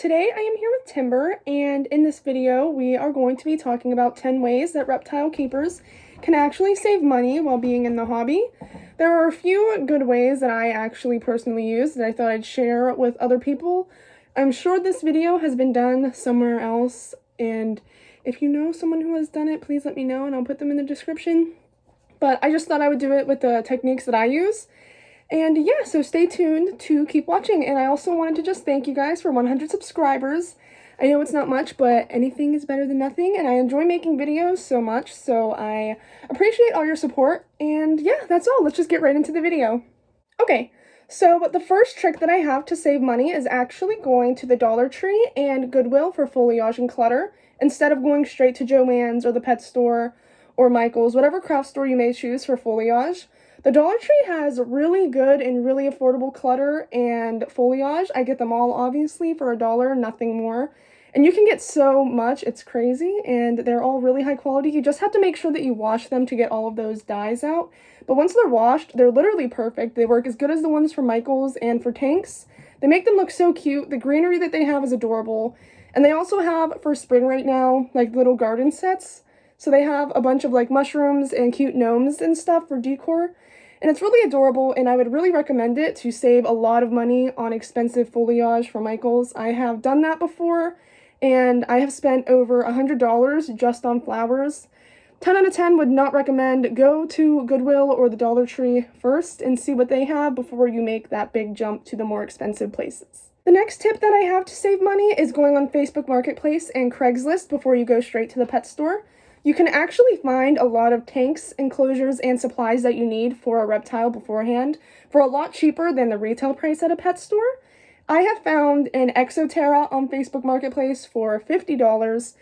today I am here with Timber, and in this video we are going to be talking about 10 ways that reptile keepers can actually save money while being in the hobby. There are a few good ways that I actually personally use that I thought I'd share with other people. I'm sure this video has been done somewhere else, and if you know someone who has done it, please let me know and I'll put them in the description. But I just thought I would do it with the techniques that I use. And yeah, so stay tuned to keep watching. And I also wanted to just thank you guys for 100 subscribers. I know it's not much, but anything is better than nothing. And I enjoy making videos so much, so I appreciate all your support. And yeah, that's all. Let's just get right into the video. Okay, so the first trick that I have to save money is actually going to the Dollar Tree and Goodwill for foliage and clutter, instead of going straight to Joann's or the pet store or Michael's, whatever craft store you may choose for foliage. The Dollar Tree has really good and really affordable clutter and foliage. I get them all, obviously, for $1, nothing more. And you can get so much, it's crazy, and they're all really high quality. You just have to make sure that you wash them to get all of those dyes out. But once they're washed, they're literally perfect. They work as good as the ones for Michael's and for tanks. They make them look so cute. The greenery that they have is adorable. And they also have, for spring right now, like little garden sets. So they have a bunch of like mushrooms and cute gnomes and stuff for decor. And it's really adorable, and I would really recommend it to save a lot of money on expensive foliage for Michael's. I have done that before, and I have spent over $100 just on flowers. 10 out of 10 would not recommend. Go to Goodwill or the Dollar Tree first and see what they have before you make that big jump to the more expensive places. The next tip that I have to save money is going on Facebook Marketplace and Craigslist before you go straight to the pet store. You can actually find a lot of tanks, enclosures, and supplies that you need for a reptile beforehand for a lot cheaper than the retail price at a pet store. I have found an Exoterra on Facebook Marketplace for $50,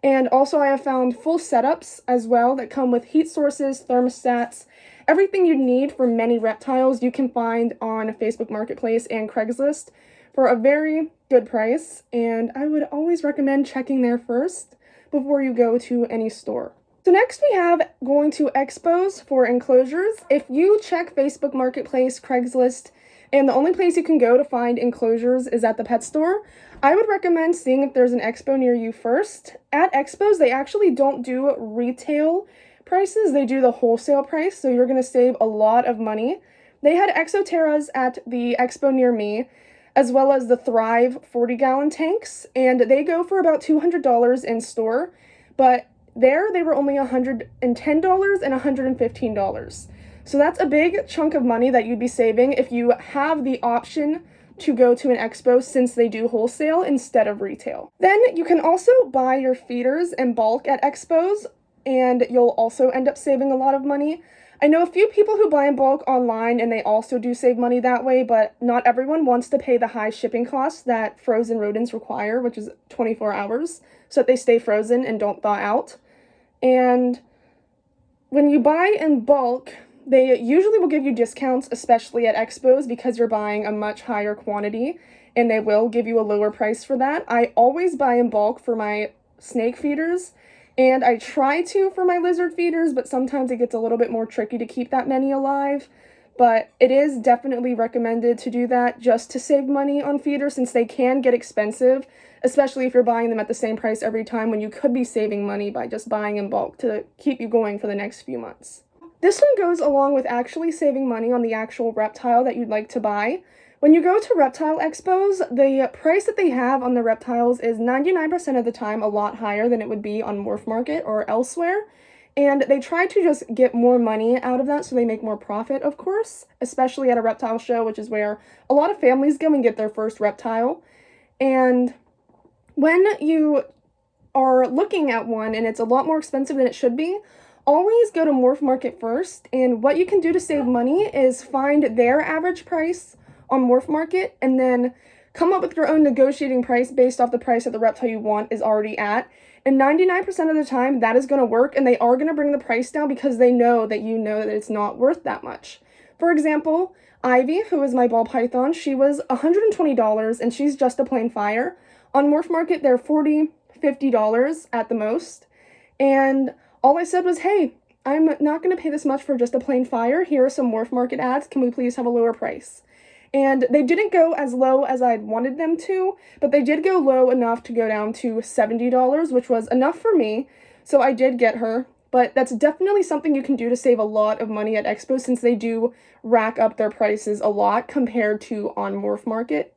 and also I have found full setups as well that come with heat sources, thermostats, everything you need for many reptiles you can find on Facebook Marketplace and Craigslist for a very good price, and I would always recommend checking there first before you go to any store. So next we have going to Expos for enclosures. If you check Facebook Marketplace, Craigslist, and the only place you can go to find enclosures is at the pet store, I would recommend seeing if there's an Expo near you first. At Expos, they actually don't do retail prices, they do the wholesale price, so you're gonna save a lot of money. They had Exoterras at the Expo near me, as well as the Thrive 40-gallon tanks, and they go for about $200 in store, but there they were only $110 and $115. So that's a big chunk of money that you'd be saving if you have the option to go to an Expo, since they do wholesale instead of retail. Then you can also buy your feeders in bulk at Expos, and you'll also end up saving a lot of money. I know a few people who buy in bulk online, and they also do save money that way, but not everyone wants to pay the high shipping costs that frozen rodents require, which is 24 hours, so that they stay frozen and don't thaw out. And when you buy in bulk, they usually will give you discounts, especially at Expos, because you're buying a much higher quantity, and they will give you a lower price for that. I always buy in bulk for my snake feeders, and I try to for my lizard feeders, but sometimes it gets a little bit more tricky to keep that many alive. But it is definitely recommended to do that just to save money on feeders, since they can get expensive, especially if you're buying them at the same price every time, when you could be saving money by just buying in bulk to keep you going for the next few months. This one goes along with actually saving money on the actual reptile that you'd like to buy. When you go to reptile expos, the price that they have on the reptiles is 99% of the time a lot higher than it would be on Morph Market or elsewhere. And they try to just get more money out of that so they make more profit, of course, especially at a reptile show, which is where a lot of families go and get their first reptile. And when you are looking at one and it's a lot more expensive than it should be, always go to Morph Market first. And what you can do to save money is find their average price on Morph Market, and then come up with your own negotiating price based off the price that the reptile you want is already at. And 99% of the time, that is going to work, and they are going to bring the price down because they know that you know that it's not worth that much. For example, Ivy, who is my ball python, she was $120, and she's just a plain fire. On Morph Market, they're $40, $50 at the most. And all I said was, hey, I'm not going to pay this much for just a plain fire. Here are some Morph Market ads. Can we please have a lower price? And they didn't go as low as I'd wanted them to, but they did go low enough to go down to $70, which was enough for me. So I did get her, but that's definitely something you can do to save a lot of money at Expos, since they do rack up their prices a lot compared to on Morph Market.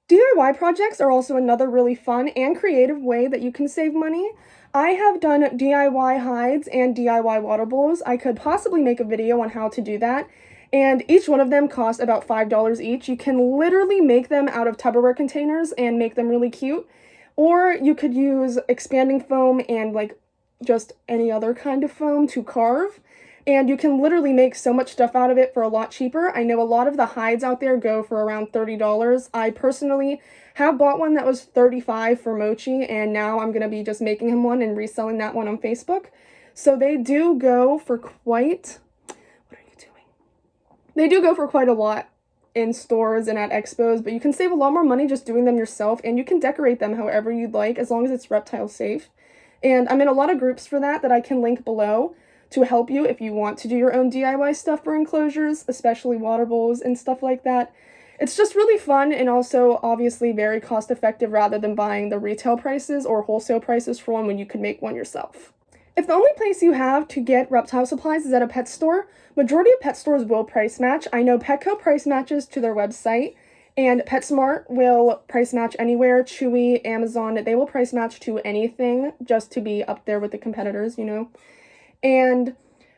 DIY projects are also another really fun and creative way that you can save money. I have done DIY hides and DIY water bowls. I could possibly make a video on how to do that. And each one of them costs about $5 each. You can literally make them out of Tupperware containers and make them really cute. Or you could use expanding foam and like just any other kind of foam to carve. And you can literally make so much stuff out of it for a lot cheaper. I know a lot of the hides out there go for around $30. I personally have bought one that was $35 for Mochi, and now I'm going to be just making him one and reselling that one on Facebook. So they do go for quite... They do go for quite a lot in stores and at Expos, but you can save a lot more money just doing them yourself, and you can decorate them however you'd like as long as it's reptile safe. And I'm in a lot of groups for that I can link below to help you if you want to do your own DIY stuff for enclosures, especially water bowls and stuff like that. It's just really fun and also obviously very cost effective rather than buying the retail prices or wholesale prices for one when you could make one yourself. If the only place you have to get reptile supplies is at a pet store, majority of pet stores will price match. I know Petco price matches to their website, and PetSmart will price match anywhere. Chewy, Amazon, they will price match to anything just to be up there with the competitors, you know. And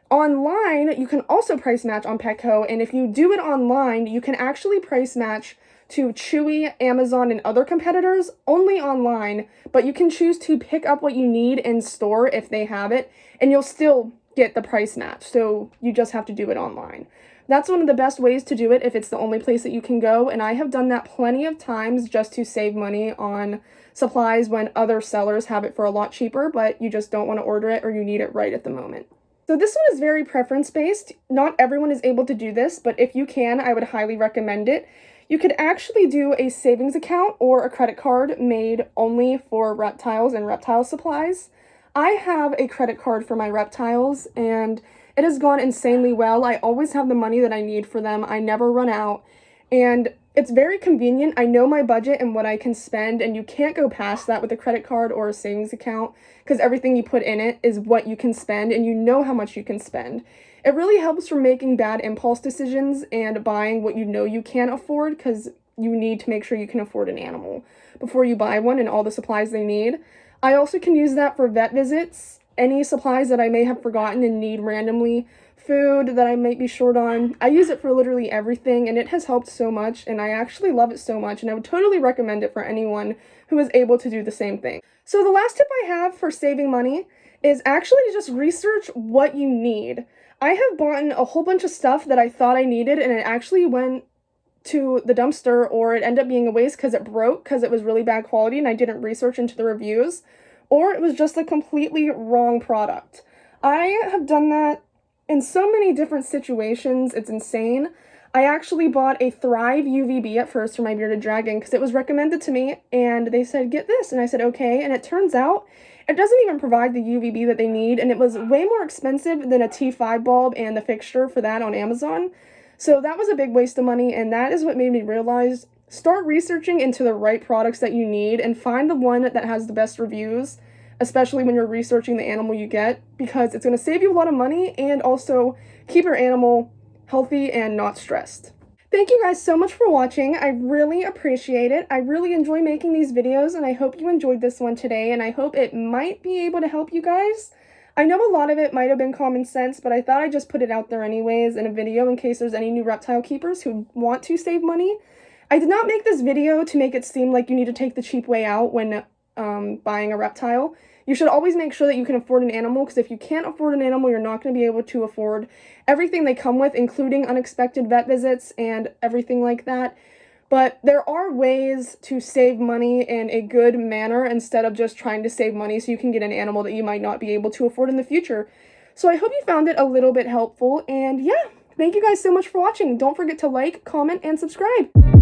online, you can also price match on Petco, and if you do it online, you can actually price match to Chewy, Amazon, and other competitors only online, but you can choose to pick up what you need in store if they have it, and you'll still get the price match, so you just have to do it online. That's one of the best ways to do it if it's the only place that you can go, and I have done that plenty of times just to save money on supplies when other sellers have it for a lot cheaper, but you just don't want to order it or you need it right at the moment. So this one is very preference-based. Not everyone is able to do this, but if you can, I would highly recommend it. You could actually do a savings account or a credit card made only for reptiles and reptile supplies. I have a credit card for my reptiles, and it has gone insanely well. I always have the money that I need for them. I never run out, and it's very convenient. I know my budget and what I can spend, and you can't go past that with a credit card or a savings account because everything you put in it is what you can spend, and you know how much you can spend. It really helps from making bad impulse decisions and buying what you know you can't afford, because you need to make sure you can afford an animal before you buy one and all the supplies they need. I also can use that for vet visits, any supplies that I may have forgotten and need randomly, food that I might be short on. I use it for literally everything, and it has helped so much, and I actually love it so much, and I would totally recommend it for anyone who is able to do the same thing. So the last tip I have for saving money is actually to just research what you need. I have bought a whole bunch of stuff that I thought I needed, and it actually went to the dumpster, or it ended up being a waste because it broke because it was really bad quality and I didn't research into the reviews, or it was just a completely wrong product. I have done that in so many different situations, it's insane. I actually bought a Thrive UVB at first for my bearded dragon because it was recommended to me, and they said, get this, and I said, okay, and it turns out it doesn't even provide the UVB that they need, and it was way more expensive than a T5 bulb and the fixture for that on Amazon. So that was a big waste of money, and that is what made me realize, start researching into the right products that you need and find the one that has the best reviews, especially when you're researching the animal you get, because it's going to save you a lot of money and also keep your animal healthy and not stressed. Thank you guys so much for watching. I really appreciate it. I really enjoy making these videos, and I hope you enjoyed this one today, and I hope it might be able to help you guys. I know a lot of it might have been common sense, but I thought I'd just put it out there anyways in a video in case there's any new reptile keepers who want to save money. I did not make this video to make it seem like you need to take the cheap way out when buying a reptile. You should always make sure that you can afford an animal, because if you can't afford an animal, you're not going to be able to afford everything they come with, including unexpected vet visits and everything like that. But there are ways to save money in a good manner instead of just trying to save money so you can get an animal that you might not be able to afford in the future. So I hope you found it a little bit helpful, and yeah, thank you guys so much for watching. Don't forget to like, comment, and subscribe.